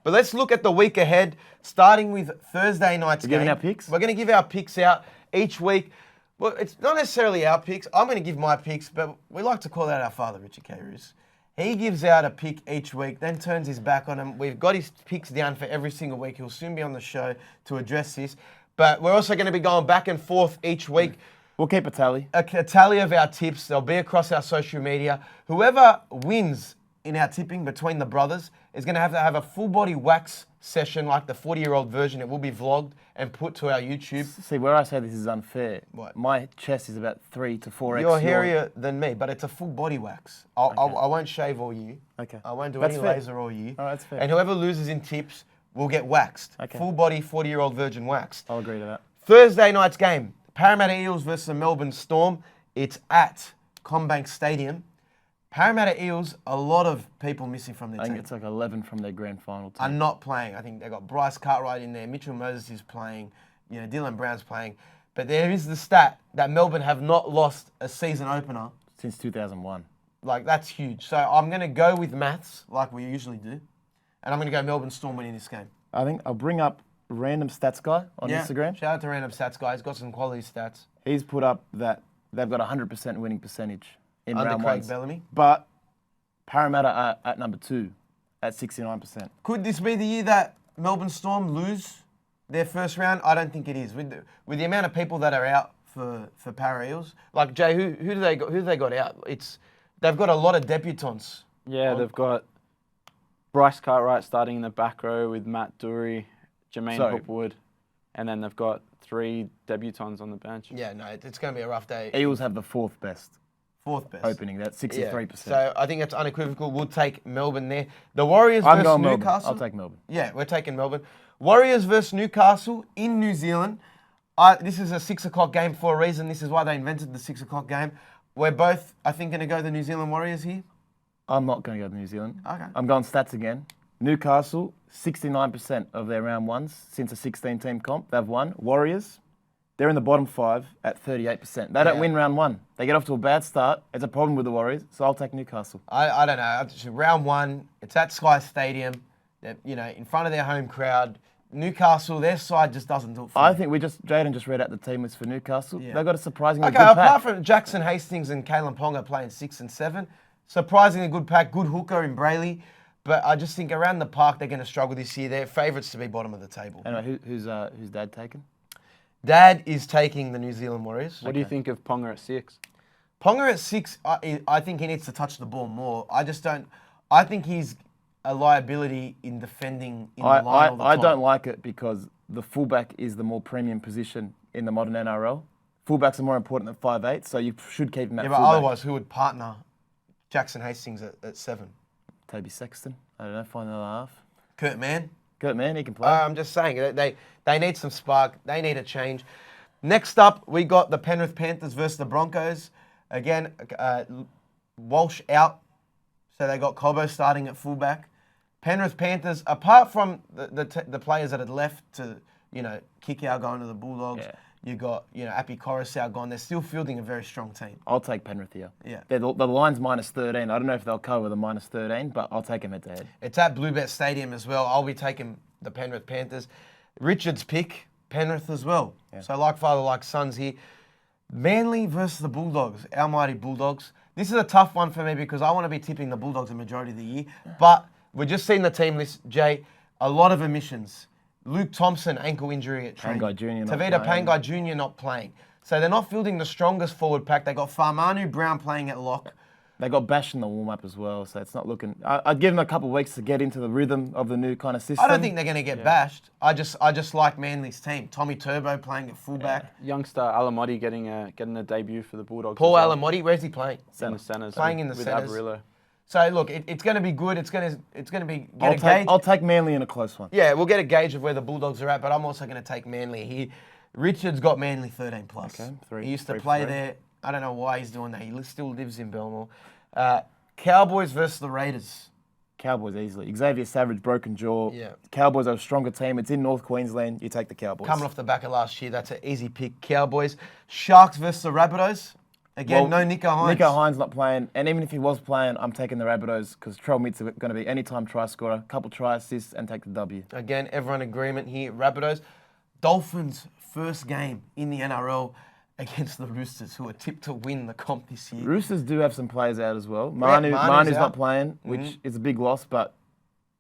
But let's look at the week ahead, starting with Thursday night's game. Giving our picks? We're going to give our picks out each week. Well, it's not necessarily our picks. I'm going to give my picks, but we like to call out our father, Richard K. Roos. He gives out a pick each week, then turns his back on him. We've got his picks down for every single week. He'll soon be on the show to address this. But we're also going to be going back and forth each week. We'll keep a tally. A tally of our tips. They'll be across our social media. Whoever wins in our tipping between the brothers is going to have a full body wax session like the 40-year-old version. It will be vlogged and put to our YouTube. See, where I say this is unfair, What? my chest is about 3 to 4x. You're hairier than me, but it's a full body wax. I won't shave all you. Okay. I won't do That's any fair. laser all you. Oh, that's fair. And whoever loses in tips will get waxed. Okay. Full body 40-year-old virgin waxed. I'll agree to that. Thursday night's game, Parramatta Eels versus the Melbourne Storm. It's at Combank Stadium. Parramatta Eels, a lot of people missing from their I think team. it's like 11 from their grand final team. Are not playing. I think they've got Bryce Cartwright in there. Mitchell Moses is playing. Dylan Brown's playing. But there is the stat that Melbourne have not lost a season opener. Since 2001. Like, that's huge. So I'm going to go with maths, like we usually do. And I'm going to go Melbourne Storm winning this game. I think I'll bring up Random Stats Guy on Instagram. Shout out to Random Stats Guy. He's got some quality stats. He's put up that they've got 100% winning percentage in Under round Craig ones. Bellamy. But Parramatta are at number 2 at 69%. Could this be the year that Melbourne Storm lose their first round? I don't think it is. With the amount of people that are out for Para Eels, like Jay, who do they got? Who have they got out? They've got a lot of debutants. Yeah, they've got Bryce Cartwright starting in the back row with Matt Dury, Jermaine Hopwood, and then they've got 3 debutants on the bench. Yeah, no, it's going to be a rough day. Eels have the 4th best Fourth best opening. That's 63%. Yeah. So I think that's unequivocal. We'll take Melbourne there. The Warriors I'm versus going Melbourne. Newcastle. I'll take Melbourne. Yeah, we're taking Melbourne. Warriors versus Newcastle in New Zealand. This is a 6 o'clock game for a reason. This is why they invented the 6 o'clock game. We're both, I think, going to go the New Zealand Warriors here. I'm not going to go to New Zealand. Okay. I'm going stats again. Newcastle, 69% of their round ones since a 16-team comp. They've won. Warriors, they're in the bottom 5 at 38%. They don't win round 1. They get off to a bad start. It's a problem with the Warriors, so I'll take Newcastle. I don't know. Round 1, it's at Sky Stadium. They're, in front of their home crowd. Newcastle, their side just doesn't do it for I me. think Jaden just read out the team list for Newcastle. Yeah. They've got a surprisingly Okay, good pack. apart from Jackson Hastings and Kalen Ponga playing 6 and 7, surprisingly good pack, good hooker in Brayley. But I just think around the park they're going to struggle this year. They're favourites to be bottom of the table. Anyway, who's Dad taken? Dad is taking the New Zealand Warriors. What do you think of Ponga at 6? Ponga at 6, I think he needs to touch the ball more. I think he's a liability in defending in the line all the I time. don't like it because the fullback is the more premium position in the modern NRL. Fullbacks are more important than 5'8", so you should keep him at Yeah, but fullback. otherwise, who would partner Jackson Hastings at 7? Toby Sexton. I don't know, find another half. Kurt Mann? Good, man, he can play. I'm just saying, they need some spark. They need a change. Next up, we got the Penrith Panthers versus the Broncos. Again, Walsh out, so they got Cobbo starting at fullback. Penrith Panthers, apart from the players that had left to, kick out going to the Bulldogs, you got, Appy Coruscant gone. They're still fielding a very strong team. I'll take Penrith here. Yeah. The line's -13. I don't know if they'll cover the -13, but I'll take them head to head. It's at Bluebet Stadium as well. I'll be taking the Penrith Panthers. Richard's pick, Penrith as well. Yeah. So like father, like sons here. Manly versus the Bulldogs, our mighty Bulldogs. This is a tough one for me because I want to be tipping the Bulldogs the majority of the year. But we've just seen the team list, Jay. A lot of omissions. Luke Thompson, ankle injury at training. Pangai Jr. not Tavita playing. Pangai Jr. not playing. So they're not fielding the strongest forward pack. They got Farmanu Brown playing at lock. They got bashed in the warm-up as well, so it's not looking... I'd give them a couple of weeks to get into the rhythm of the new kind of system. I don't think they're going to get bashed. I just like Manly's team. Tommy Turbo playing at fullback. Youngster Alamotti getting a debut for the Bulldogs. Paul as well. Alamotti, where's he playing? In the centres. Playing in the with centres. Avarillo. So look, it's going to be good. It's going to be get a gauge. I'll take Manly in a close one. Yeah, we'll get a gauge of where the Bulldogs are at, but I'm also going to take Manly here. Richard's got Manly 13 plus. Okay, He used to three for play three. there. I don't know why he's doing that. He still lives in Belmore. Cowboys versus the Raiders. Cowboys easily. Xavier Savage, broken jaw. Yeah. Cowboys are a stronger team. It's in North Queensland. You take the Cowboys. Coming off the back of last year, that's an easy pick. Cowboys. Sharks versus the Rabbitohs. Again, no Nico Hines. Nico Hines not playing, and even if he was playing, I'm taking the Rabbitohs because Trell Mitts are going to be anytime try scorer, couple try assists, and take the W. Again, everyone agreement here. Rabbitohs. Dolphins' first game in the NRL against the Roosters, who are tipped to win the comp this year. Roosters do have some players out as well. Manu's Manu's out. not playing, which is a big loss, but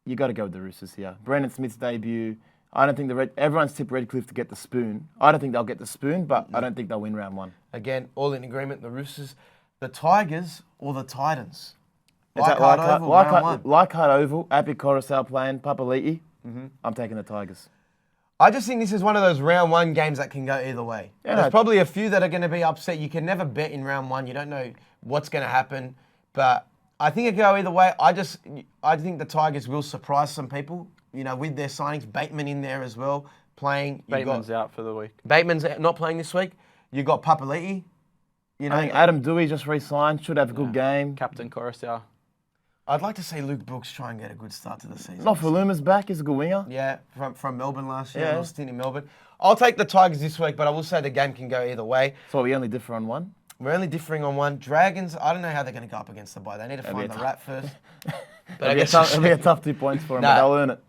you got to go with the Roosters here. Brandon Smith's debut. I don't think everyone's tipped Redcliffe to get the spoon. I don't think they'll get the spoon, but I don't think they'll win round one. Again, all in agreement. The Roosters, the Tigers, or the Titans. Is that Leichhardt Oval, round one. Leichhardt Oval, Api Coruscant playing, Papali'i. I'm taking the Tigers. I just think this is one of those round one games that can go either way. Yeah, There's probably a few that are going to be upset. You can never bet in round one. You don't know what's going to happen. But I think it can go either way. I think the Tigers will surprise some people, with their signings. Bateman in there as well, playing. Bateman's out for the week. Bateman's not playing this week. You got Papali'i. I think Adam Dewey just re-signed, should have a good game. Captain Coruscant. I'd like to see Luke Brooks try and get a good start to the season. Nofaluma's back, he's a good winger. Yeah, from Melbourne last year, Yeah. a little stint in Melbourne. I'll take the Tigers this week, but I will say the game can go either way. So we only differ on one. We're only differing on one. Dragons, I don't know how they're going to go up against the bye. They need to find the rat first. But I guess It'll be a tough 2 points for them, but they'll earn it.